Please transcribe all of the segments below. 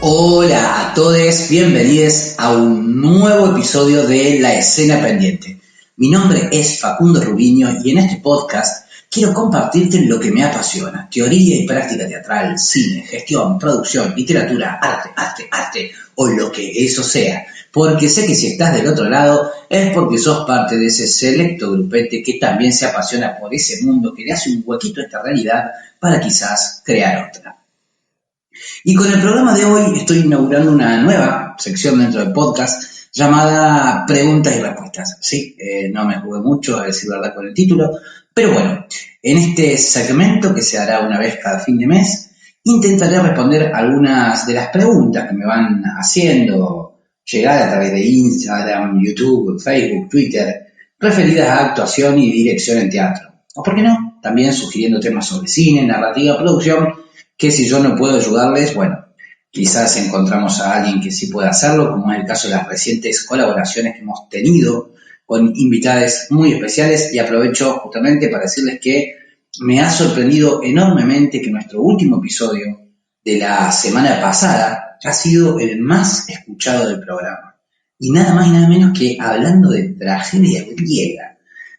Hola a todos, bienvenidos a un nuevo episodio de La Escena Pendiente. Mi nombre es Facundo Rubiño y en este podcast quiero compartirte lo que me apasiona: teoría y práctica teatral, cine, gestión, producción, literatura, arte o lo que eso sea. Porque sé que si estás del otro lado es porque sos parte de ese selecto grupete que también se apasiona por ese mundo que le hace un huequito a esta realidad para quizás crear otra. Y con el programa de hoy estoy inaugurando una nueva sección dentro del podcast llamada Preguntas y Respuestas. Sí, no me jugué mucho, a decir verdad, con el título, pero bueno, en este segmento que se hará una vez cada fin de mes, intentaré responder algunas de las preguntas que me van haciendo llegar a través de Instagram, YouTube, Facebook, Twitter, referidas a actuación y dirección en teatro. O por qué no, también sugiriendo temas sobre cine, narrativa, producción, que si yo no puedo ayudarles, bueno, quizás encontramos a alguien que sí pueda hacerlo, como es el caso de las recientes colaboraciones que hemos tenido con invitados muy especiales. Y aprovecho justamente para decirles que me ha sorprendido enormemente que nuestro último episodio de la semana pasada ha sido el más escuchado del programa. Y nada más y nada menos que hablando de tragedia griega,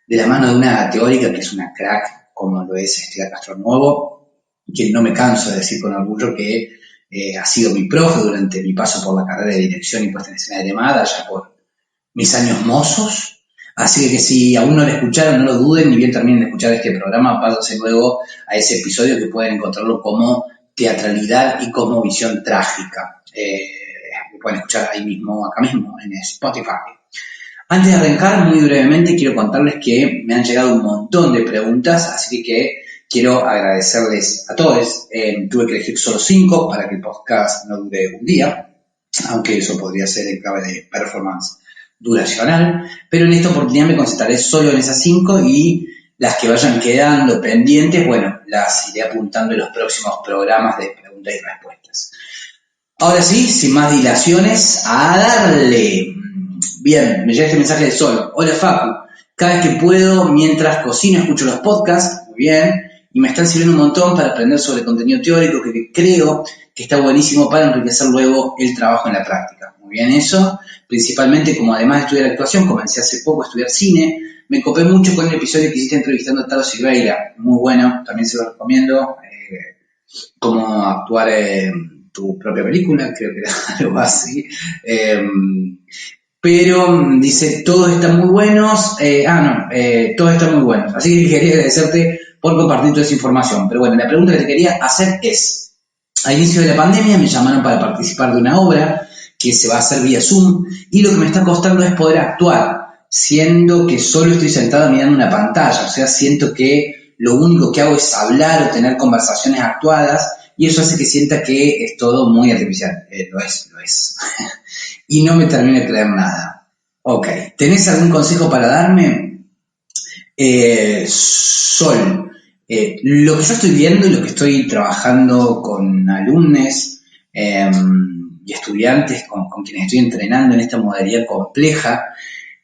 de la mano de una teórica que es una crack, como lo es Estela Castronuevo, que no me canso de decir con orgullo que ha sido mi profe durante mi paso por la carrera de dirección y puesta en escena de llamada, ya por mis años mozos. Así que si aún no lo escucharon, no lo duden, ni bien terminen de escuchar este programa, pásense luego a ese episodio que pueden encontrarlo como teatralidad y como visión trágica. Lo pueden escuchar ahí mismo, acá mismo, en Spotify. Antes de arrancar, muy brevemente, quiero contarles que me han llegado un montón de preguntas, así que quiero agradecerles a todos. Tuve que elegir solo 5 para que el podcast no dure un día, aunque eso podría ser en clave de performance duracional, pero en esta oportunidad me concentraré solo en esas 5 y las que vayan quedando pendientes, bueno, las iré apuntando en los próximos programas de preguntas y respuestas. Ahora sí, sin más dilaciones, a darle. Bien, me llega este mensaje de Sol. Hola Facu, cada vez que puedo, mientras cocino, escucho los podcasts, muy bien, y me están sirviendo un montón para aprender sobre contenido teórico que creo que está buenísimo para enriquecer luego el trabajo en la práctica. Muy bien eso, principalmente como además de estudiar actuación, comencé hace poco a estudiar cine, me copé mucho con el episodio que hiciste entrevistando a Taro Silveira, muy bueno, también se lo recomiendo, cómo actuar tu propia película, creo que era algo así. Pero dice, todos están muy buenos, todos están muy buenos. Así que quería agradecerte por compartir toda esa información. Pero bueno, la pregunta que te quería hacer es, a inicio de la pandemia me llamaron para participar de una obra que se va a hacer vía Zoom y lo que me está costando es poder actuar, siendo que solo estoy sentado mirando una pantalla. O sea, siento que lo único que hago es hablar o tener conversaciones actuadas y eso hace que sienta que es todo muy artificial. Lo es. Y no me termino de creer nada. Ok, ¿tenés algún consejo para darme? Sol, lo que yo estoy viendo y lo que estoy trabajando con alumnos y estudiantes con quienes estoy entrenando en esta modalidad compleja,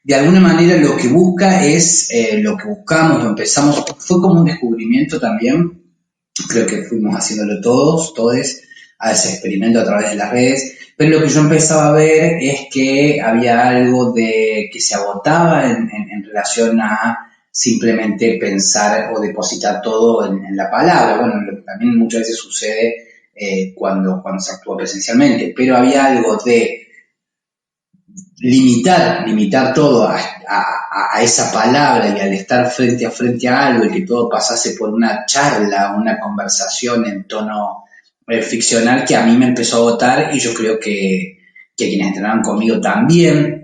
de alguna manera lo que busca es lo que buscamos o empezamos, fue como un descubrimiento también, creo que fuimos haciéndolo todos, a ese experimento a través de las redes, pero lo que yo empezaba a ver es que había algo de que se agotaba en relación a simplemente pensar o depositar todo en la palabra, bueno, lo que también muchas veces sucede cuando se actúa presencialmente, pero había algo de limitar todo a esa palabra y al estar frente a algo y que todo pasase por una charla, una conversación en tono ficcional, que a mí me empezó a agotar y yo creo que quienes entrenaban conmigo también.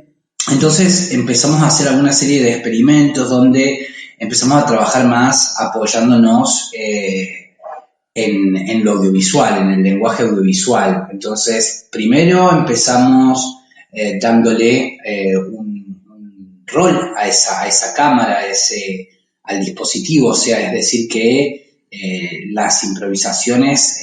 Entonces empezamos a hacer alguna serie de experimentos donde empezamos a trabajar más apoyándonos en lo audiovisual, en el lenguaje audiovisual. Entonces, primero empezamos dándole un rol a esa cámara, al dispositivo, o sea, es decir, que las improvisaciones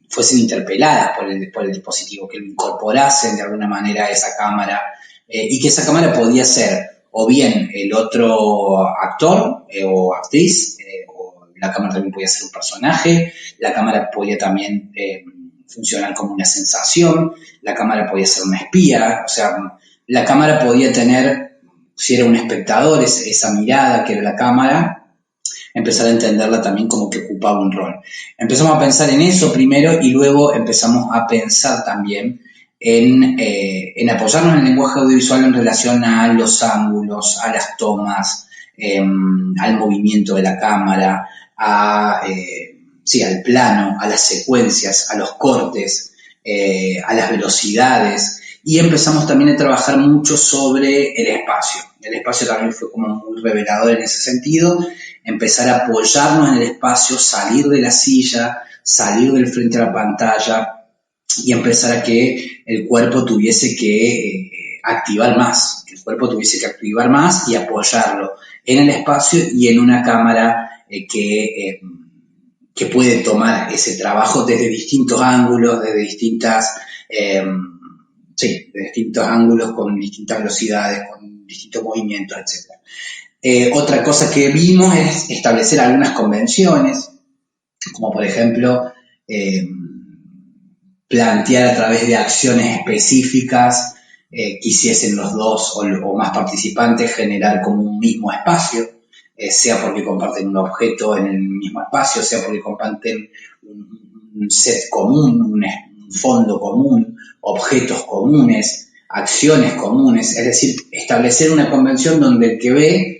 fuesen interpeladas por el dispositivo, que lo incorporasen de alguna manera a esa cámara y que esa cámara podía ser o bien el otro actor o actriz, o la cámara también podía ser un personaje, la cámara podía también funcionar como una sensación, la cámara podía ser una espía, o sea, la cámara podía tener, si era un espectador, esa mirada que era la cámara, empezar a entenderla también como que ocupaba un rol. Empezamos a pensar en eso primero y luego empezamos a pensar también en apoyarnos en el lenguaje audiovisual en relación a los ángulos, a las tomas, al movimiento de la cámara, al plano, a las secuencias, a los cortes, a las velocidades, y empezamos también a trabajar mucho sobre el espacio. El espacio también fue como muy revelador en ese sentido, empezar a apoyarnos en el espacio, salir de la silla, salir del frente a la pantalla y empezar a que el cuerpo tuviese que activar más, y apoyarlo en el espacio y en una cámara que puede tomar ese trabajo desde distintos ángulos, de distintos ángulos, con distintas velocidades, con distintos movimientos, etc. Otra cosa que vimos es establecer algunas convenciones, como por ejemplo plantear a través de acciones específicas que hiciesen los dos o más participantes generar como un mismo espacio, sea porque comparten un objeto en el mismo espacio, sea porque comparten un set común, un fondo común, objetos comunes, acciones comunes, es decir, establecer una convención donde el que ve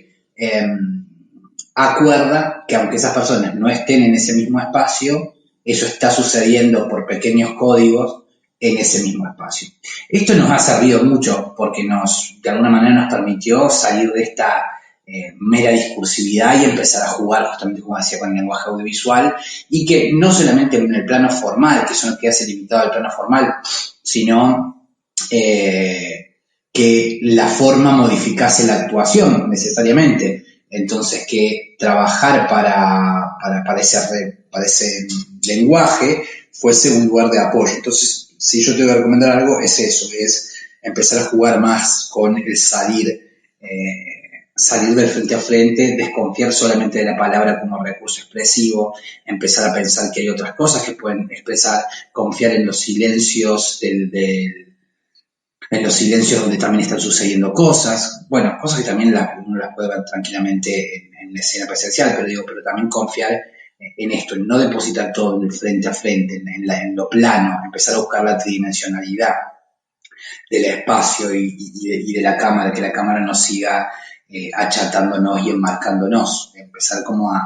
acuerda que aunque esas personas no estén en ese mismo espacio, eso está sucediendo por pequeños códigos en ese mismo espacio. Esto nos ha servido mucho porque de alguna manera nos permitió salir de esta mera discursividad y empezar a jugar justamente, como decía, con el lenguaje audiovisual, y que no solamente en el plano formal, que eso no quedase limitado al plano formal, sino que la forma modificase la actuación necesariamente. Entonces, que trabajar para ese lenguaje fuese un lugar de apoyo. Entonces, si yo te voy a recomendar algo, es eso, es empezar a jugar más con el salir del frente a frente, desconfiar solamente de la palabra como recurso expresivo, empezar a pensar que hay otras cosas que pueden expresar, confiar en los silencios en los silencios donde también están sucediendo cosas, bueno, cosas que también uno las puede ver tranquilamente en la escena presencial, pero también confiar en esto, en no depositar todo en el frente a frente, en lo plano, empezar a buscar la tridimensionalidad del espacio y de la cámara, que la cámara nos siga achatándonos y enmarcándonos, empezar como a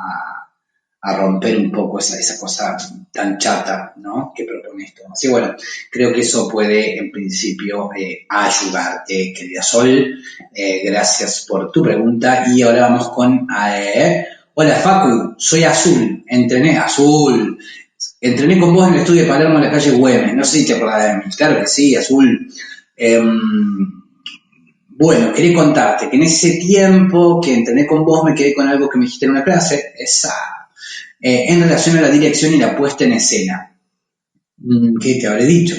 romper un poco esa cosa tan chata, ¿no?, que propone esto. Así bueno, creo que eso puede en principio ayudarte, querida Sol. Gracias por tu pregunta y ahora vamos con hola Facu, soy Azul, entrené con vos en el estudio de Palermo en la calle Güemes, no sé si te acordás de mí. Claro que sí, Azul. Bueno, quería contarte que en ese tiempo que entrené con vos me quedé con algo que me dijiste en una clase, en relación a la dirección y la puesta en escena. ¿Qué te habré dicho?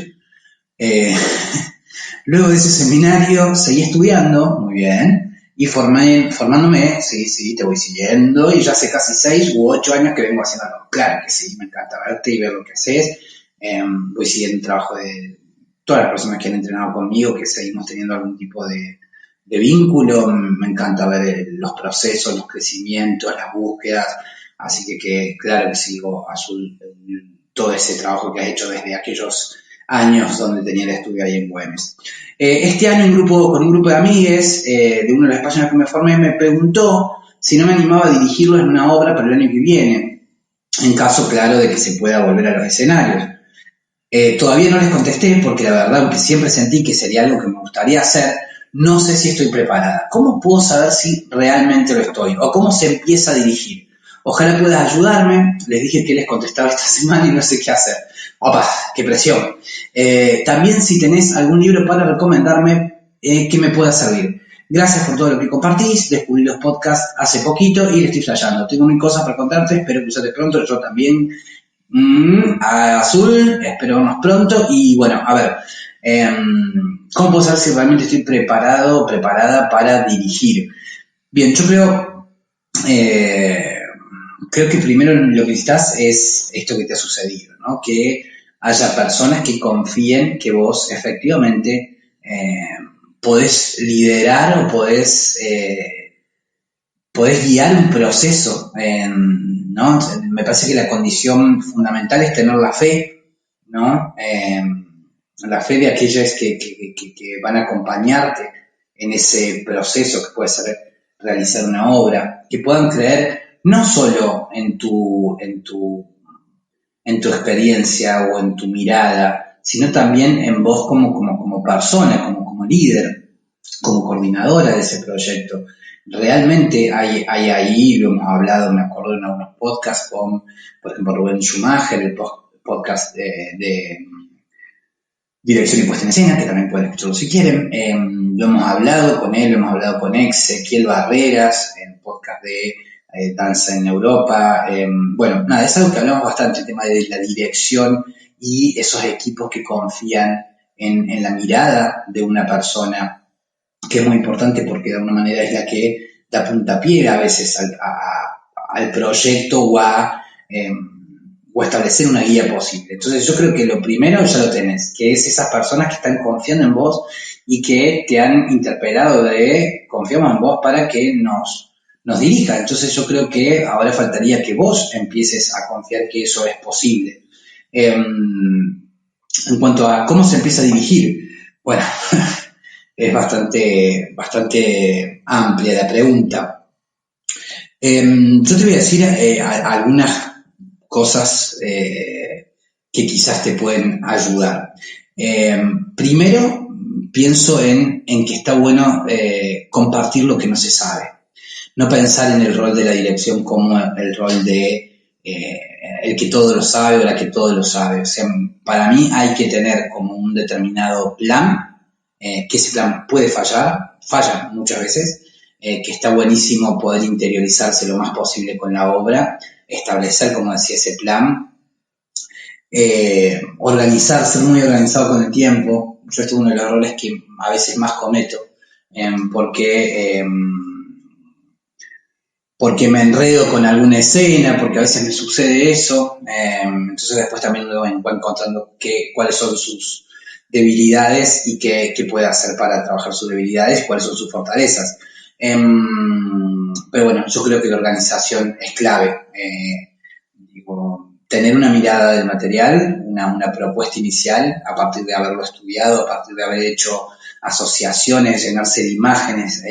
Luego de ese seminario seguí estudiando, muy bien, y formándome, sí, te voy siguiendo, y ya hace casi 6 u 8 años que vengo haciéndolo. Claro que sí, me encanta verte y ver lo que haces. Voy siguiendo el trabajo de todas las personas que han entrenado conmigo, que seguimos teniendo algún tipo de vínculo. Me encanta ver los procesos, los crecimientos, las búsquedas. Así que claro que sigo, Azul, todo ese trabajo que has hecho desde aquellos años donde tenía el estudio ahí en Güemes. Este año con un grupo de amigues de una de las páginas que me formé me preguntó si no me animaba a dirigirlos en una obra para el año que viene, en caso, claro, de que se pueda volver a los escenarios. Todavía no les contesté porque la verdad, aunque siempre sentí que sería algo que me gustaría hacer, no sé si estoy preparada. ¿Cómo puedo saber si realmente lo estoy? ¿O cómo se empieza a dirigir? Ojalá puedas ayudarme. Les dije que les contestaba esta semana y no sé qué hacer. ¡Opa! ¡Qué presión! También si tenés algún libro para recomendarme que me pueda servir. Gracias por todo lo que compartís. Descubrí los podcasts hace poquito y le estoy flasheando. Tengo mil cosas para contarte. Espero que usaste pronto. Yo también. Azul. Espero vernos pronto. Y bueno, a ver. ¿Cómo puedo saber si realmente estoy preparada para dirigir? Bien, yo creo que primero lo que necesitas es esto que te ha sucedido, ¿no? Que haya personas que confíen que vos efectivamente podés liderar o podés guiar un proceso, ¿no? Me parece que la condición fundamental es tener la fe, ¿no? La fe de aquellos que van a acompañarte en ese proceso que puede ser realizar una obra, que puedan creer no solo en tu experiencia o en tu mirada, sino también en vos como persona, como líder, como coordinadora de ese proyecto. Realmente hay ahí, lo hemos hablado, me acuerdo en algunos podcasts con, por ejemplo, Rubén Schumacher, el podcast de Dirección y Puesta en Escena, que también pueden escucharlo si quieren. Lo hemos hablado con él, lo hemos hablado con Ezequiel Barreras, en el podcast de Danza en Europa. Bueno, nada, es algo que hablamos bastante, el tema de la dirección y esos equipos que confían en la mirada de una persona, que es muy importante porque de alguna manera es la que da puntapié a veces al proyecto o establecer una guía posible. Entonces yo creo que lo primero ya lo tenés, que es esas personas que están confiando en vos y que te han interpelado de confiamos en vos para que nos dirija. Entonces yo creo que ahora faltaría que vos empieces a confiar que eso es posible. En cuanto a cómo se empieza a dirigir, bueno, es bastante amplia la pregunta. Yo te voy a decir algunas cosas que quizás te pueden ayudar. Primero, pienso en que está bueno compartir lo que no se sabe. No pensar en el rol de la dirección como el rol de el que todo lo sabe o la que todo lo sabe. O sea, para mí hay que tener como un determinado plan, que ese plan puede falla muchas veces, que está buenísimo poder interiorizarse lo más posible con la obra, establecer, como decía, ese plan, ser muy organizado con el tiempo. Yo este es uno de los errores que a veces más cometo, porque me enredo con alguna escena, porque a veces me sucede eso, entonces después también me voy encontrando cuáles son sus debilidades y qué puede hacer para trabajar sus debilidades, cuáles son sus fortalezas. Pero bueno, yo creo que la organización es clave. Tener una mirada del material, una propuesta inicial, a partir de haberlo estudiado, a partir de haber hecho asociaciones, llenarse de imágenes.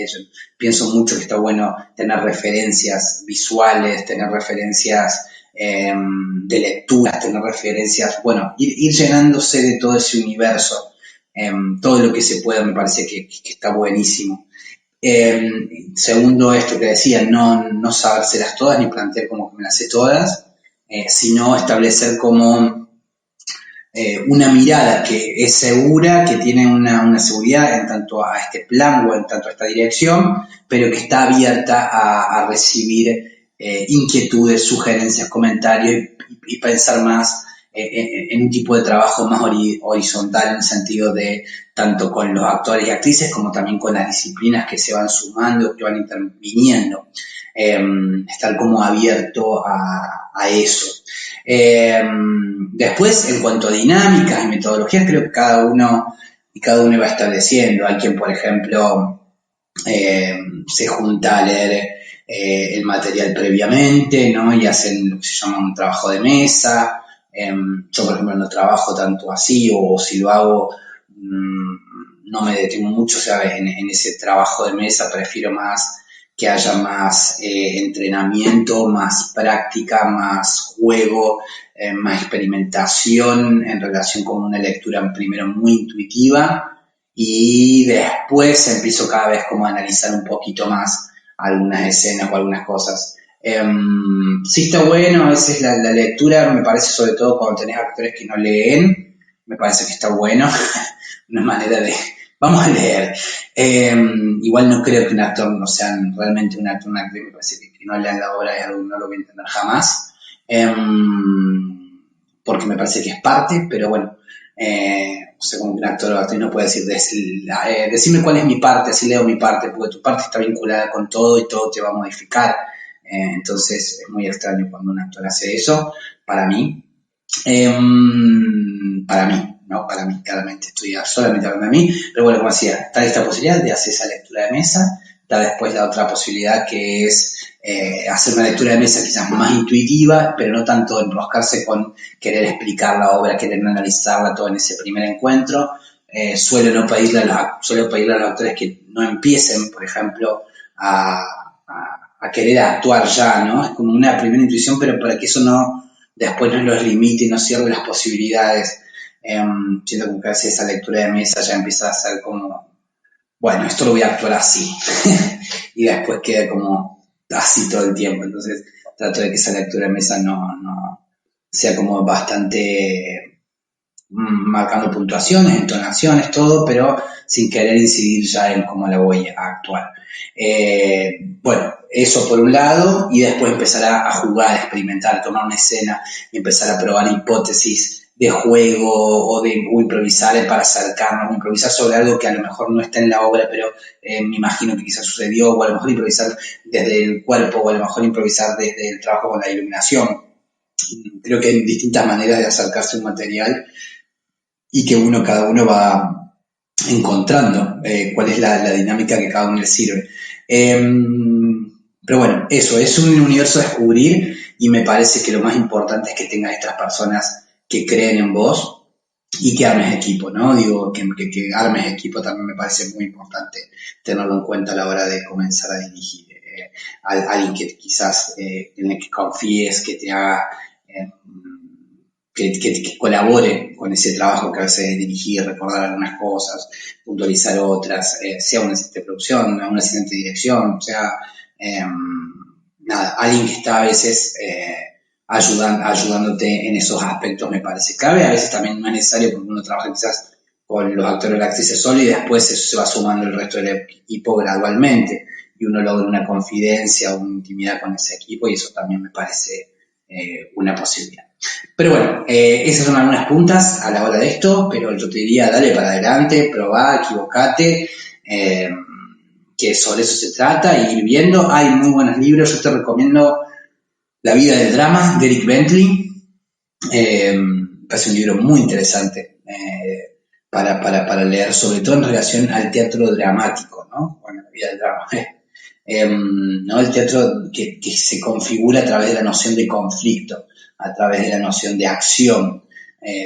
Pienso mucho que está bueno tener referencias visuales, tener referencias de lecturas, tener referencias, bueno, ir llenándose de todo ese universo, todo lo que se pueda, me parece que está buenísimo. Segundo, esto que decía, no sabérselas todas ni plantear como que me las sé todas, sino establecer como una mirada que es segura, que tiene una seguridad en tanto a este plan o en tanto a esta dirección, pero que está abierta a recibir inquietudes, sugerencias, comentarios y pensar más en un tipo de trabajo más horizontal, en el sentido de tanto con los actores y actrices como también con las disciplinas que se van sumando, que van interviniendo. Estar como abierto a eso. Después, en cuanto a dinámicas y metodologías, creo que cada uno va estableciendo. Hay quien, por ejemplo, se junta a leer el material previamente, ¿no? Y hacen lo que se llama un trabajo de mesa. Yo, por ejemplo, no trabajo tanto así, o si lo hago, no me detengo mucho, o sea, en ese trabajo de mesa prefiero más que haya más entrenamiento, más práctica, más juego, más experimentación en relación con una lectura primero muy intuitiva, y después empiezo cada vez como a analizar un poquito más algunas escenas o algunas cosas. Sí está bueno, a veces la lectura me parece, sobre todo cuando tenés actores que no leen, me parece que está bueno, una manera de vamos a leer. Igual no creo que un actor no sea realmente un actor, una actriz, me parece que no lean la obra es algo que no lo voy a entender jamás, porque me parece que es parte, pero bueno, no sé, como que un actor o actriz no puede decirme cuál es mi parte, así leo mi parte, porque tu parte está vinculada con todo y todo te va a modificar. Entonces es muy extraño cuando un actor hace eso, para mí. Para mí, ¿no? Para mí, claramente, estoy solamente hablando de mí, pero bueno, como decía, está esta posibilidad de hacer esa lectura de mesa, está después la otra posibilidad que es hacer una lectura de mesa quizás más intuitiva, pero no tanto enroscarse con querer explicar la obra, querer analizarla todo en ese primer encuentro. Suelo pedirle a los autores que no empiecen, por ejemplo, a querer actuar ya, ¿no? Es como una primera intuición, pero para que eso no después no los limite y no cierre las posibilidades. Siento como que a veces esa lectura de mesa ya empieza a ser como, bueno, esto lo voy a actuar así. Y después queda como así todo el tiempo. Entonces trato de que esa lectura de mesa no sea como bastante marcando puntuaciones, entonaciones, todo, pero sin querer incidir ya en cómo la voy a actuar. Bueno, eso por un lado, y después empezar a jugar, a experimentar, tomar una escena y empezar a probar hipótesis de juego o de improvisar para acercarnos, improvisar sobre algo que a lo mejor no está en la obra, pero me imagino que quizás sucedió, o a lo mejor improvisar desde el cuerpo, o a lo mejor improvisar desde el trabajo con la iluminación. Creo que hay distintas maneras de acercarse a un material y que cada uno va encontrando cuál es la dinámica que cada uno le sirve. Pero bueno, eso, es un universo a descubrir y me parece que lo más importante es que tengas estas personas que creen en vos y que armes equipo, ¿no? Digo, que armes equipo también me parece muy importante tenerlo en cuenta a la hora de comenzar a dirigir. Alguien que quizás en el que confíes, que te haga... Que colabore con ese trabajo que a veces es dirigir, recordar algunas cosas, puntualizar otras, sea un asistente de producción, un asistente de dirección, sea alguien que está a veces ayudándote en esos aspectos me parece clave. A veces también no es necesario porque uno trabaja quizás con los actores o las actrices solo y después se va sumando el resto del equipo gradualmente y uno logra una confidencia o una intimidad con ese equipo y eso también me parece una posibilidad. Pero bueno, esas son algunas puntas a la hora de esto, pero yo te diría, dale para adelante, probá, equivocate, que sobre eso se trata, y ir viendo. Hay muy buenos libros, yo te recomiendo La vida del drama, de Eric Bentley, es un libro muy interesante para leer, sobre todo en relación al teatro dramático, ¿no? Bueno, La vida del drama. ¿No? El teatro que se configura a través de la noción de conflicto, a través de la noción de acción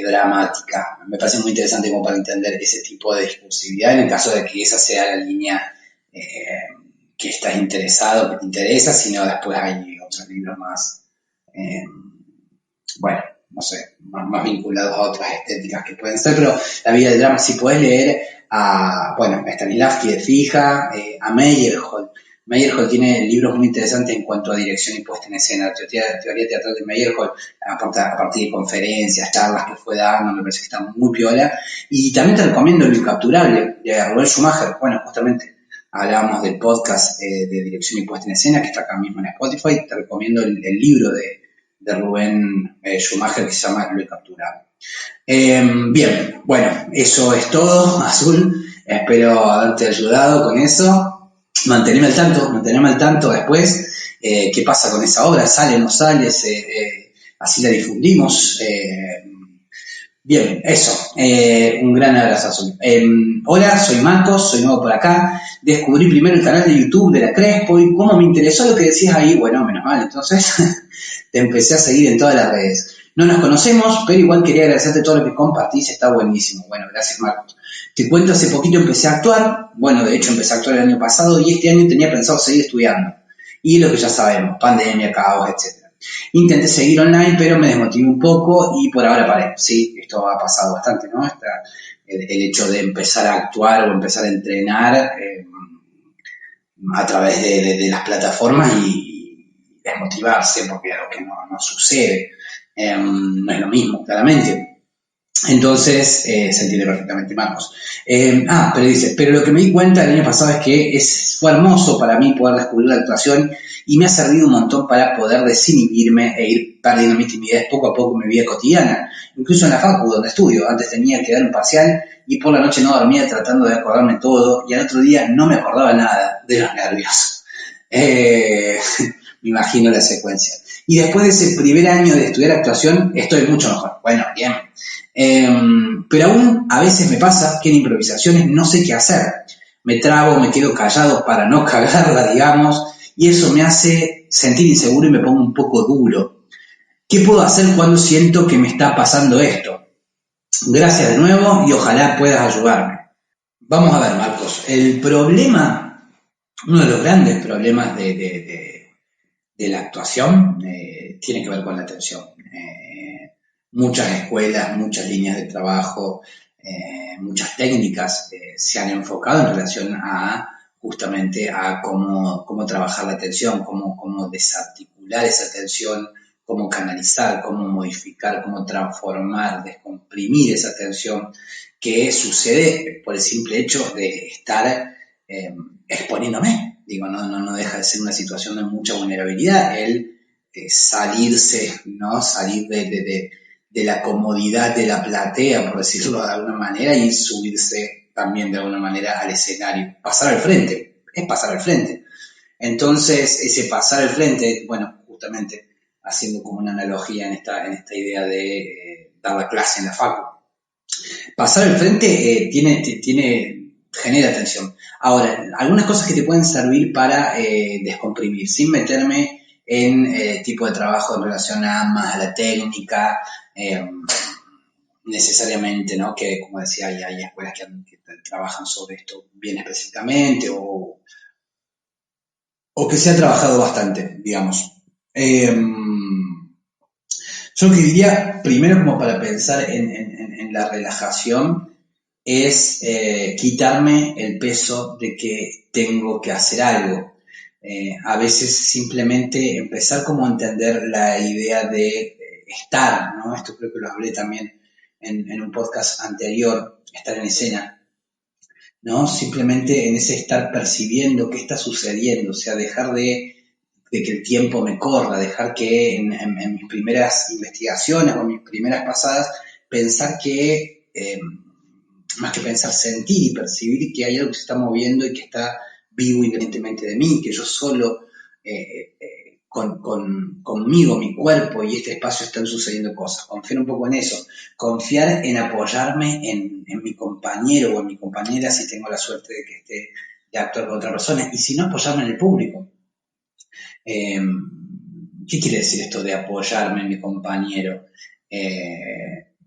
dramática. Me parece muy interesante como para entender ese tipo de discursividad en el caso de que esa sea la línea que estás interesado, que te interesa, sino después hay otros libros más, bueno, no sé, más vinculados a otras estéticas que pueden ser, pero La vida del drama sí puedes leer a Stanislavski de fija, a Meyerhold. Meyerhold tiene libros muy interesantes en cuanto a dirección y puesta en escena. Teoría teatral de Meyerhold, a partir de conferencias, charlas que fue dando, me parece que está muy piola. Y también te recomiendo El Incapturable, de Rubén Schumacher. Bueno, justamente hablábamos del podcast de dirección y puesta en escena, que está acá mismo en Spotify. Te recomiendo el libro de Rubén Schumacher que se llama Lo Incapturable. Bien, bueno, eso es todo, Azul. Espero haberte ayudado con eso. Mantenerme al tanto después, qué pasa con esa obra, sale o no sale, así la difundimos. Bien, eso, un gran abrazo, Azul. Hola, soy Marcos, soy nuevo por acá. Descubrí primero el canal de YouTube de la Crespo y como me interesó lo que decías ahí, bueno, menos mal, entonces te empecé a seguir en todas las redes. No nos conocemos, pero igual quería agradecerte todo lo que compartís, está buenísimo. Bueno, gracias, Marcos. Te cuento, hace poquito empecé a actuar, bueno, de hecho empecé a actuar el año pasado y este año tenía pensado seguir estudiando. Y lo que ya sabemos, pandemia, caos, etc. Intenté seguir online, pero me desmotivé un poco y por ahora paré. Sí, esto ha pasado bastante, ¿no? El hecho de empezar a actuar o empezar a entrenar a través de las plataformas y desmotivarse porque es algo que no sucede. No es lo mismo, claramente. Entonces, se entiende perfectamente, Marcos. Pero dice, pero lo que me di cuenta el año pasado es que fue hermoso para mí poder descubrir la actuación y me ha servido un montón para poder desinhibirme e ir perdiendo mi timidez poco a poco en mi vida cotidiana. Incluso en la facu, donde estudio, antes tenía que dar un parcial y por la noche no dormía tratando de acordarme todo y al otro día no me acordaba nada de los nervios. Me imagino la secuencia. Y después de ese primer año de estudiar actuación, estoy mucho mejor. Bueno, bien. Pero aún a veces me pasa que en improvisaciones no sé qué hacer. Me trabo, me quedo callado para no cagarla, digamos, y eso me hace sentir inseguro y me pongo un poco duro. ¿Qué puedo hacer cuando siento que me está pasando esto? Gracias de nuevo y ojalá puedas ayudarme. Vamos a ver, Marcos. El problema, uno de los grandes problemas de la actuación tiene que ver con la atención. Muchas escuelas, muchas líneas de trabajo, muchas técnicas se han enfocado en relación a justamente a cómo trabajar la atención, cómo desarticular esa atención, cómo canalizar, cómo modificar, cómo transformar, descomprimir esa atención que sucede por el simple hecho de estar exponiéndome. Digo, no deja de ser una situación de mucha vulnerabilidad el salirse, ¿no? Salir de la comodidad de la platea, por decirlo de alguna manera, y subirse también de alguna manera al escenario. Pasar al frente, es pasar al frente. Entonces, ese pasar al frente, bueno, justamente haciendo como una analogía en esta idea de dar la clase en la facu. Pasar al frente genera tensión. Ahora, algunas cosas que te pueden servir para descomprimir, sin meterme en tipo de trabajo en relación más a la técnica, necesariamente, ¿no? Que, como decía, hay escuelas que trabajan sobre esto bien específicamente o que se ha trabajado bastante, digamos. Yo lo que diría, primero como para pensar en la relajación, es quitarme el peso de que tengo que hacer algo. A veces simplemente empezar como a entender la idea de estar, ¿no? Esto creo que lo hablé también en un podcast anterior, estar en escena, ¿no? Simplemente en ese estar percibiendo qué está sucediendo, o sea, dejar de que el tiempo me corra, dejar que en mis primeras investigaciones o en mis primeras pasadas, pensar que, más que pensar, sentir y percibir que hay algo que se está moviendo y que está vivo independientemente de mí, que yo solo, conmigo, mi cuerpo y este espacio están sucediendo cosas. Confiar un poco en eso, confiar en apoyarme en mi compañero o en mi compañera si tengo la suerte de que esté de actuar con otra persona, y si no, apoyarme en el público. ¿Qué quiere decir esto de apoyarme en mi compañero?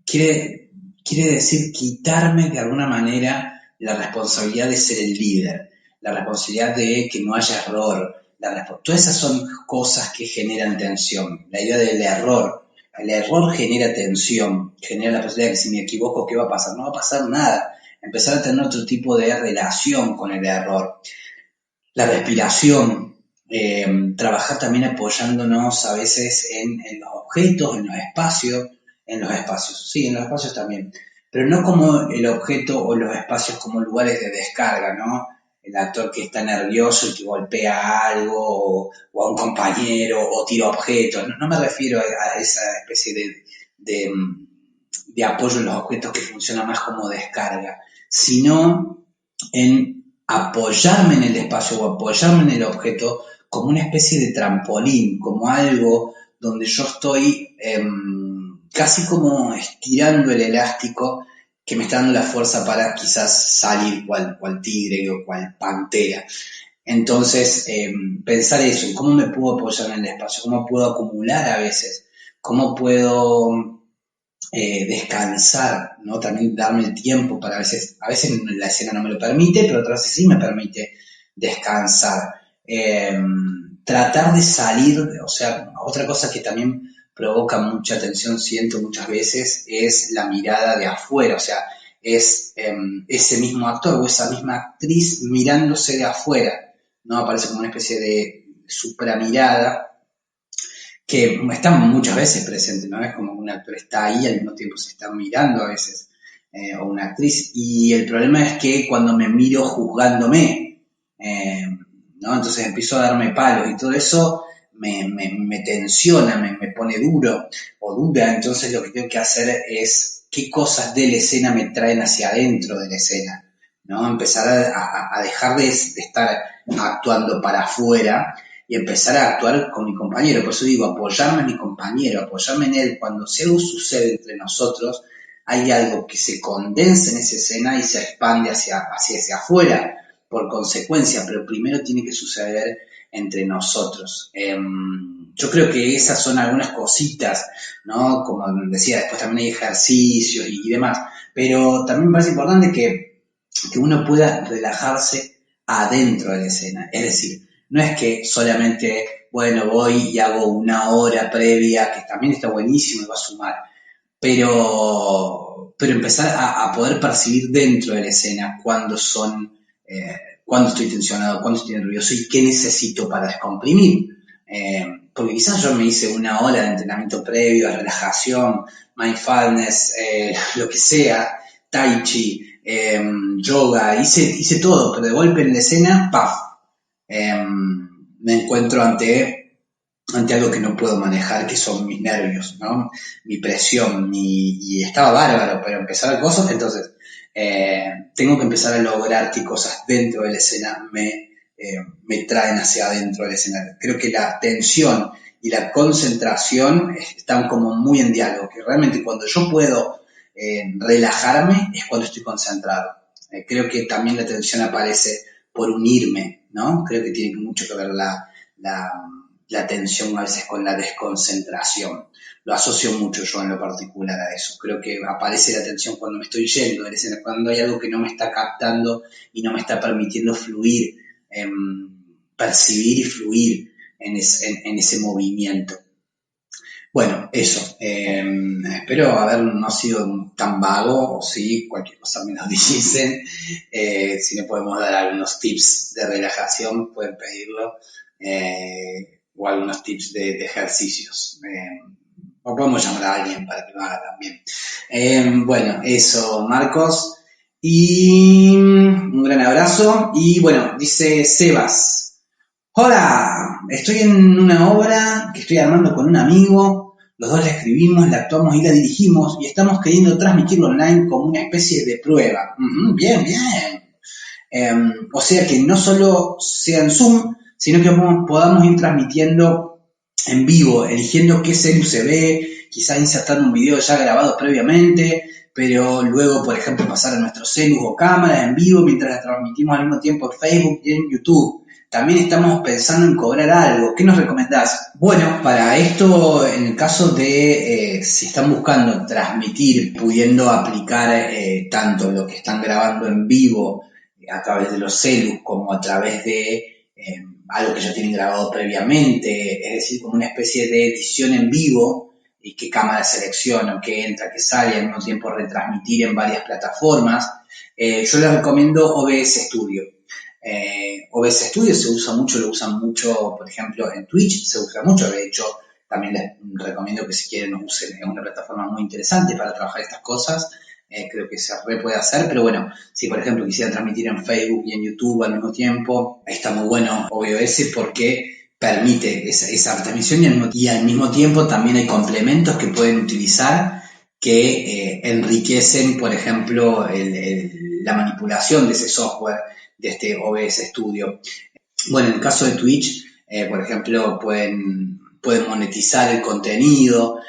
Quiere decir quitarme de alguna manera la responsabilidad de ser el líder, la responsabilidad de que no haya error. Todas esas son cosas que generan tensión. La idea del error. El error genera tensión, genera la posibilidad de que si me equivoco, ¿qué va a pasar? No va a pasar nada. Empezar a tener otro tipo de relación con el error. La respiración, trabajar también apoyándonos a veces en los objetos, en los espacios, sí, en los espacios también, pero no como el objeto o los espacios como lugares de descarga, ¿no? El actor que está nervioso y que golpea algo, o a un compañero, o tira objetos, no me refiero a esa especie de, de apoyo en los objetos que funciona más como descarga, sino en apoyarme en el espacio o apoyarme en el objeto como una especie de trampolín, como algo donde yo estoy casi como estirando el elástico que me está dando la fuerza para quizás salir cual tigre o cual pantera. Entonces, pensar eso, cómo me puedo apoyar en el espacio, cómo puedo acumular a veces, cómo puedo descansar, ¿no? También darme el tiempo para a veces la escena no me lo permite, pero otras veces sí me permite descansar. Tratar de salir, o sea, otra cosa que también provoca mucha tensión, siento muchas veces, es la mirada de afuera, o sea, es ese mismo actor o esa misma actriz mirándose de afuera, ¿no? Aparece como una especie de supramirada que está muchas veces presente, ¿no? Es como un actor está ahí, al mismo tiempo se está mirando a veces, o una actriz, y el problema es que cuando me miro juzgándome, ¿no? Entonces empiezo a darme palos y todo eso me tensiona, me pone duro o dura, entonces lo que tengo que hacer es qué cosas de la escena me traen hacia adentro de la escena, ¿no? Empezar a dejar de estar actuando para afuera y empezar a actuar con mi compañero. Por eso digo, apoyarme en mi compañero, apoyarme en él. Cuando si algo sucede entre nosotros, hay algo que se condensa en esa escena y se expande hacia afuera por consecuencia, pero primero tiene que suceder entre nosotros. Yo creo que esas son algunas cositas, ¿no? Como decía, después también hay ejercicios y demás, pero también me parece importante que uno pueda relajarse adentro de la escena. Es decir, no es que solamente, bueno, voy y hago una hora previa, que también está buenísimo y va a sumar, pero empezar a poder percibir dentro de la escena cuándo estoy tensionado, cuándo estoy nervioso y qué necesito para descomprimir. Porque quizás yo me hice una hora de entrenamiento previo, relajación, mindfulness, lo que sea, tai chi, yoga, hice todo, pero de golpe en la escena, ¡paf! Me encuentro ante algo que no puedo manejar, que son mis nervios, ¿no? Mi presión, y estaba bárbaro, pero empezar cosas, entonces tengo que empezar a lograr qué cosas dentro de la escena me traen hacia adentro del escenario. Creo que la tensión y la concentración están como muy en diálogo, que realmente cuando yo puedo relajarme es cuando estoy concentrado. Creo que también la tensión aparece por unirme, ¿no? Creo que tiene mucho que ver la, la tensión a veces con la desconcentración. Lo asocio mucho yo en lo particular a eso. Creo que aparece la tensión cuando me estoy yendo, es decir, cuando hay algo que no me está captando y no me está permitiendo fluir, percibir y fluir en ese movimiento. Bueno, eso. Espero haber no sido tan vago, o sí, cualquier cosa me lo dicen. Si no podemos dar algunos tips de relajación, pueden pedirlo. O algunos tips de ejercicios. O podemos llamar a alguien para que lo haga también. Bueno, eso, Marcos. Y un gran abrazo. Y bueno, dice Sebas. Hola, estoy en una obra que estoy armando con un amigo, los dos la escribimos, la actuamos y la dirigimos y estamos queriendo transmitirlo online como una especie de prueba. Bien, bien. O sea que no solo sea en Zoom, sino que podamos ir transmitiendo en vivo, eligiendo qué celu se ve, quizás insertando un video ya grabado previamente, pero luego, por ejemplo, pasar a nuestros celus o cámaras en vivo mientras la transmitimos al mismo tiempo en Facebook y en YouTube. También estamos pensando en cobrar algo. ¿Qué nos recomendás? Bueno, para esto, en el caso de si están buscando transmitir, pudiendo aplicar tanto lo que están grabando en vivo a través de los celus como a través de algo que ya tienen grabado previamente, es decir, como una especie de edición en vivo y qué cámara selecciono, qué entra, qué sale, al mismo tiempo retransmitir en varias plataformas. Yo les recomiendo OBS Studio. OBS Studio se usa mucho, lo usan mucho, por ejemplo, en Twitch se usa mucho, de hecho, también les recomiendo que si quieren usen, es una plataforma muy interesante para trabajar estas cosas, creo que se puede hacer, pero bueno, si por ejemplo quisieran transmitir en Facebook y en YouTube al mismo tiempo, está muy bueno OBS porque permite esa retransmisión y al mismo tiempo también hay complementos que pueden utilizar que enriquecen, por ejemplo, la manipulación de ese software, de este OBS Studio. Bueno, en el caso de Twitch, por ejemplo, pueden monetizar el contenido,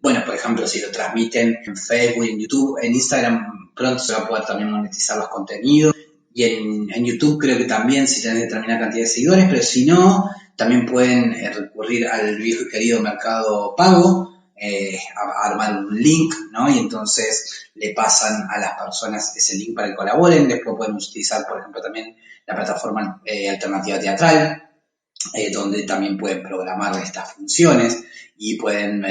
bueno, por ejemplo, si lo transmiten en Facebook, en YouTube, en Instagram pronto se va a poder también monetizar los contenidos. Y en YouTube creo que también si tienen determinada cantidad de seguidores, pero si no, también pueden recurrir al viejo y querido Mercado Pago, a armar un link, ¿no? Y entonces le pasan a las personas ese link para que colaboren. Después pueden utilizar, por ejemplo, también la plataforma Alternativa Teatral, donde también pueden programar estas funciones y pueden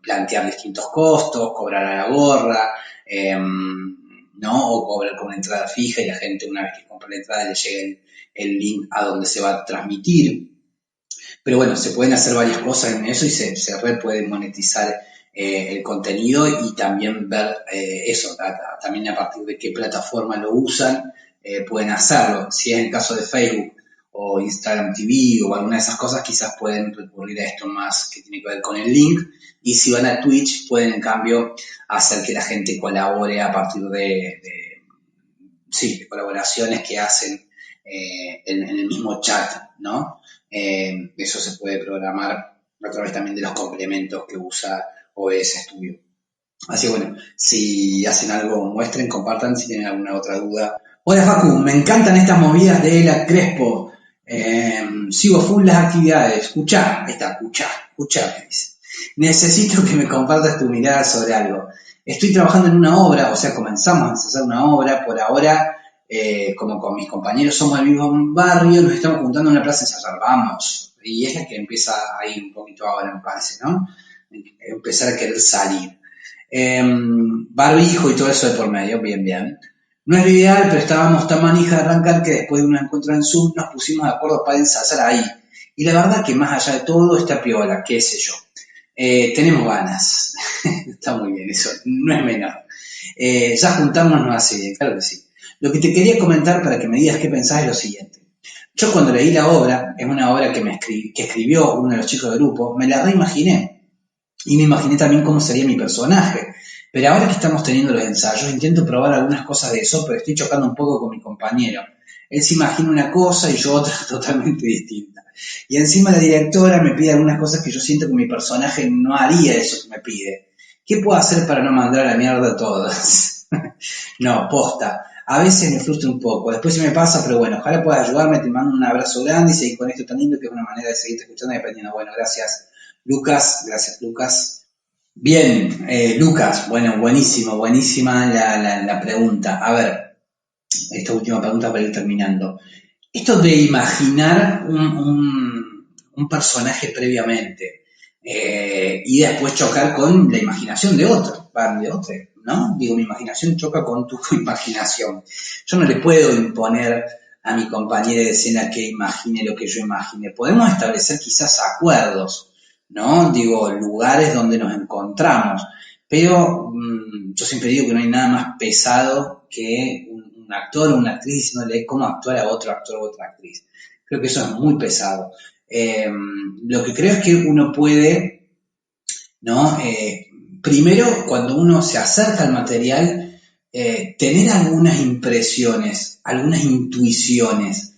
plantear distintos costos, cobrar a la gorra, ¿no? O cobrar con una entrada fija y la gente una vez que compra la entrada le llega el link a donde se va a transmitir. Pero bueno, se pueden hacer varias cosas en eso y se puede monetizar el contenido y también ver eso, también a partir de qué plataforma lo usan, pueden hacerlo. Si es el caso de Facebook o Instagram TV o alguna de esas cosas, quizás pueden recurrir a esto más que tiene que ver con el link. Y si van a Twitch, pueden en cambio hacer que la gente colabore a partir de colaboraciones que hacen en el mismo chat, ¿no? Eso se puede programar a través también de los complementos que usa OBS Studio. Así que bueno, si hacen algo, muestren, compartan si tienen alguna otra duda. Hola Facu, me encantan estas movidas de la Crespo. Sigo full las actividades. Escuchá, ahí está, escuchá, me dice. Necesito que me compartas tu mirada sobre algo. Estoy trabajando en una obra, o sea, comenzamos a hacer una obra. Por ahora, como con mis compañeros somos del mismo barrio, nos estamos juntando en una plaza en ensayar. Vamos. Y es la que empieza ahí un poquito ahora, me parece, ¿no? Empezar a querer salir. Barbijo y todo eso de por medio, bien, bien. No es lo ideal, pero estábamos tan manija de arrancar que después de un encuentro en Zoom nos pusimos de acuerdo para ensayar ahí. Y la verdad que más allá de todo está piola, qué sé yo. Tenemos ganas. Está muy bien eso, no es menor. Ya juntarnos no hace bien, claro que sí. Lo que te quería comentar para que me digas qué pensás es lo siguiente. Yo cuando leí la obra, es una obra que escribió uno de los chicos del grupo, me la reimaginé. Y me imaginé también cómo sería mi personaje. Pero ahora que estamos teniendo los ensayos, intento probar algunas cosas de eso, pero estoy chocando un poco con mi compañero. Él se imagina una cosa y yo otra totalmente distinta. Y encima la directora me pide algunas cosas que yo siento que mi personaje no haría eso que me pide. ¿Qué puedo hacer para no mandar a la mierda a todos? No, posta. A veces me frustra un poco, después se me pasa, pero bueno, ojalá puedas ayudarme, te mando un abrazo grande y seguir con esto tan lindo que es una manera de seguirte escuchando y aprendiendo. Bueno, gracias gracias Lucas. Bien, Lucas, bueno, buenísima la pregunta. A ver, esta última pregunta para ir terminando. Esto de imaginar un personaje previamente y después chocar con la imaginación de otro, ¿no? Digo, mi imaginación choca con tu imaginación. Yo no le puedo imponer a mi compañera de escena que imagine lo que yo imagine. Podemos establecer quizás acuerdos, ¿no? Digo, lugares donde nos encontramos. Pero yo siempre digo que no hay nada más pesado que un actor o una actriz diciéndole cómo actuar a otro actor o otra actriz. Creo que eso es muy pesado. Lo que creo es que uno puede, ¿no? Primero, cuando uno se acerca al material, tener algunas impresiones, algunas intuiciones,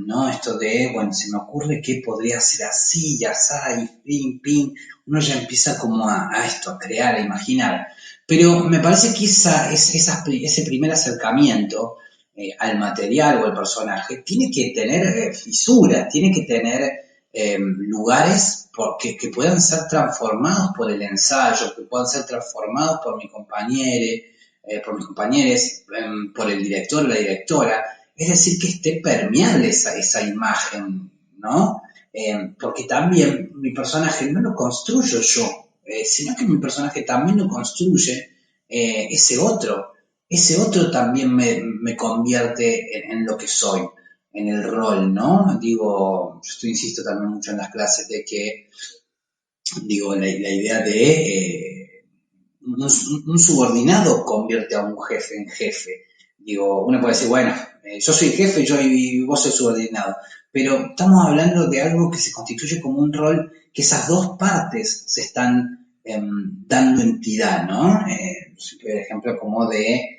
¿no? Esto de, bueno, se me ocurre que podría ser así, ya y ping, ping, uno ya empieza como a esto, a crear, a imaginar. Pero me parece que ese primer acercamiento al material o al personaje tiene que tener fisuras, tiene que tener lugares que puedan ser transformados por el ensayo, que puedan ser transformados por mi compañero, por mis compañeros, por el director o la directora. Es decir, que esté permeable esa imagen, ¿no? Porque también mi personaje no lo construyo yo, sino que mi personaje también lo construye ese otro. Ese otro también me convierte en lo que soy, en el rol, ¿no? Digo, yo insisto también mucho en las clases de que, digo, la idea de un subordinado convierte a un jefe en jefe. Digo, uno puede decir, bueno, yo soy jefe y vos sos subordinado, pero estamos hablando de algo que se constituye como un rol que esas dos partes se están dando entidad, ¿no? Por ejemplo, como de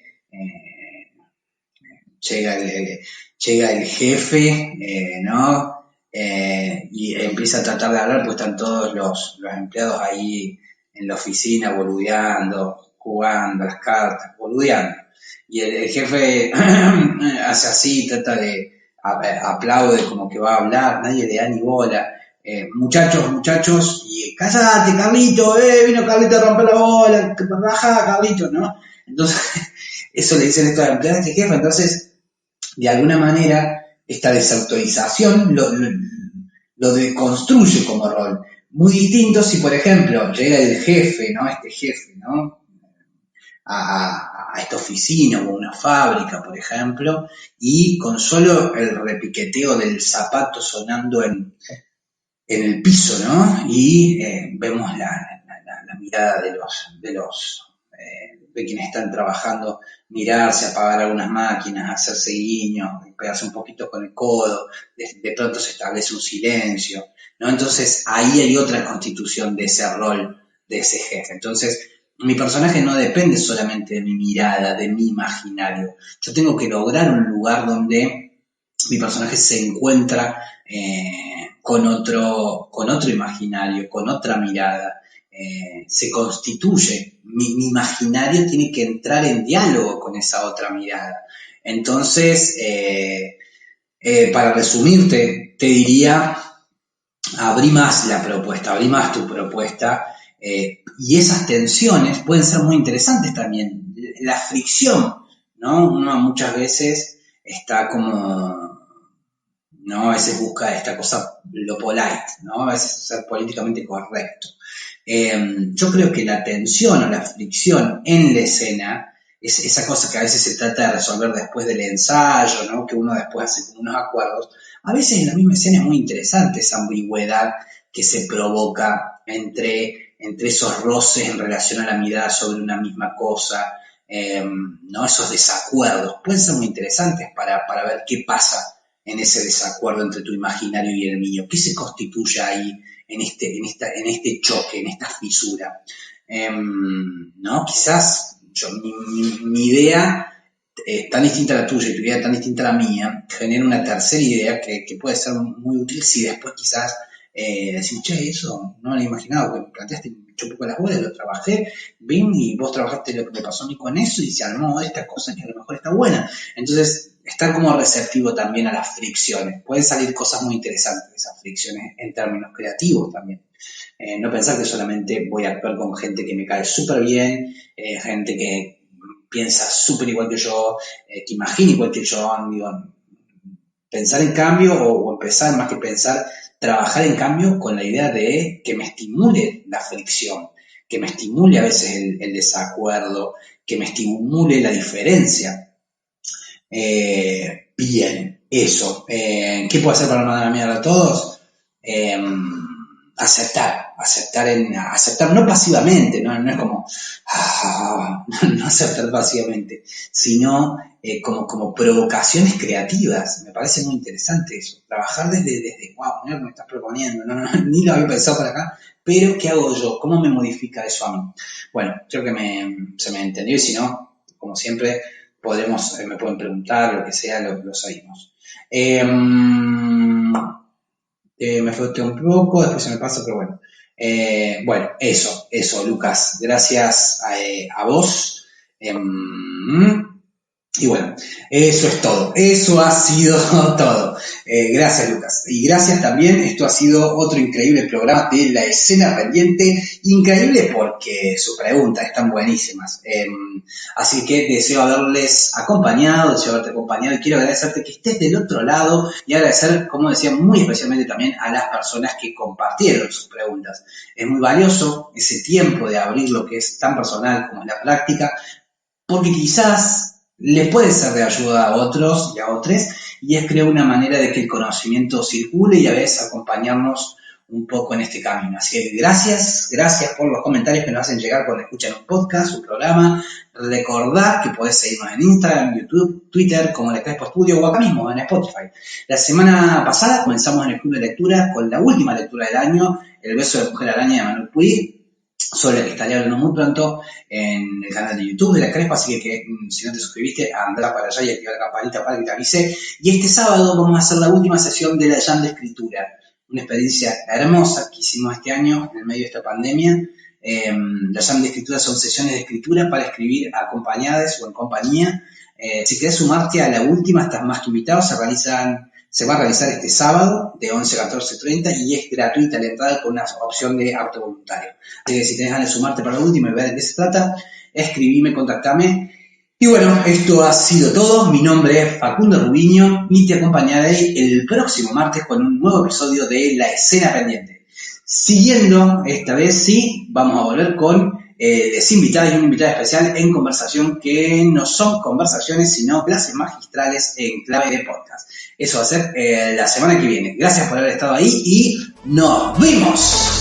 llega el jefe, ¿no? Y empieza a tratar de hablar, pues están todos los empleados ahí en la oficina boludeando, jugando las cartas, boludeando. Y el jefe hace así, trata de aplaude como que va a hablar, nadie le da ni bola. Muchachos, y cállate, Carlito, vino Carlito a romper la bola, baja, Carlito, ¿no? Entonces, eso le dicen estos empleados a este jefe, entonces, de alguna manera, esta desautorización lo deconstruye como rol. Muy distinto si, por ejemplo, llega el jefe, ¿no? Este jefe, ¿no? A esta oficina o a una fábrica, por ejemplo, y con solo el repiqueteo del zapato sonando en el piso, ¿no? Y vemos la mirada de quienes están trabajando, mirarse, apagar algunas máquinas, hacerse guiños, pegarse un poquito con el codo, de pronto se establece un silencio, ¿no? Entonces ahí hay otra constitución de ese rol, de ese jefe. Entonces, mi personaje no depende solamente de mi mirada, de mi imaginario. Yo tengo que lograr un lugar donde mi personaje se encuentra con otro imaginario, con otra mirada, se constituye, mi imaginario tiene que entrar en diálogo con esa otra mirada. Entonces, para resumirte, te diría, abrí más la propuesta, abrí más tu propuesta, y esas tensiones pueden ser muy interesantes también. La fricción, ¿no? Uno muchas veces está como, ¿no? A veces busca esta cosa, lo polite, ¿no? A veces ser políticamente correcto. Yo creo que la tensión o la fricción en la escena es esa cosa que a veces se trata de resolver después del ensayo, ¿no? Que uno después hace como unos acuerdos. A veces en la misma escena es muy interesante esa ambigüedad que se provoca entre esos roces en relación a la mirada sobre una misma cosa, ¿no? Esos desacuerdos pueden ser muy interesantes para ver qué pasa en ese desacuerdo entre tu imaginario y el mío, qué se constituye ahí en este choque, en esta fisura. ¿No? Quizás mi idea tan distinta a la tuya y tu idea tan distinta a la mía genera una tercera idea que puede ser muy útil si después quizás decimos, che, eso no lo he imaginado, porque me planteaste, me echó un poco las bolas, lo trabajé, bien, y vos trabajaste lo que me pasó a mí con eso y se armó esta cosa que a lo mejor está buena. Entonces, estar como receptivo también a las fricciones. Pueden salir cosas muy interesantes de esas fricciones en términos creativos también. No pensar que solamente voy a actuar con gente que me cae súper bien, gente que piensa súper igual que yo, que imagina igual que yo, digo, pensar en cambio o empezar más que pensar, trabajar en cambio con la idea de que me estimule la fricción, que me estimule a veces el desacuerdo, que me estimule la diferencia. Bien, eso. ¿Qué puedo hacer para no mandar a mierda a todos? Aceptar no pasivamente, no es como no aceptar pasivamente, sino como provocaciones creativas. Me parece muy interesante eso, trabajar desde wow, mira lo que me estás proponiendo, ni lo había pensado para acá, pero ¿qué hago yo? ¿Cómo me modifica eso a mí? Bueno, creo que se me entendió, y si no, como siempre, me pueden preguntar, lo que sea, lo seguimos. Me floté un poco, después se me pasa, pero bueno. Bueno, eso, Lucas. Gracias a vos. Y bueno, eso es todo. Eso ha sido todo. Gracias, Lucas. Y gracias también. Esto ha sido otro increíble programa de La Escena Pendiente. Increíble porque sus preguntas están buenísimas. Así que deseo haberte acompañado y quiero agradecerte que estés del otro lado y agradecer, como decía, muy especialmente también a las personas que compartieron sus preguntas. Es muy valioso ese tiempo de abrir lo que es tan personal como es la práctica, porque quizás les puede ser de ayuda a otros y a otros, y es crear una manera de que el conocimiento circule y a veces acompañarnos un poco en este camino. Así que gracias por los comentarios que nos hacen llegar cuando escuchan un podcast, un programa. Recordad que podés seguirnos en Instagram, YouTube, Twitter, como La Crespo Studio, o acá mismo en Spotify. La semana pasada comenzamos en el club de lectura con la última lectura del año, El beso de mujer araña de Manuel Puig, sobre el que estaré hablando muy pronto en el canal de YouTube de La Crespa, así que si no te suscribiste, andá para allá y activa la campanita para que te avise. Y este sábado vamos a hacer la última sesión de la Jam de Escritura, una experiencia hermosa que hicimos este año en el medio de esta pandemia. La Jam de Escritura son sesiones de escritura para escribir acompañadas o en compañía. Si querés sumarte a la última, estás más que invitado. Se va a realizar este sábado de 11 a 14:30 y es gratuita la entrada con una opción de apto voluntario. Así que si tenés ganas de sumarte para la última y ver de qué se trata, escribime, contactame. Y bueno, esto ha sido todo. Mi nombre es Facundo Rubiño y te acompañaré el próximo martes con un nuevo episodio de La Escena Pendiente. Siguiendo, esta vez sí, vamos a volver con desinvitados y un invitado especial en conversación, que no son conversaciones, sino clases magistrales en clave de podcast. Eso va a ser la semana que viene. Gracias por haber estado ahí y ¡nos vemos!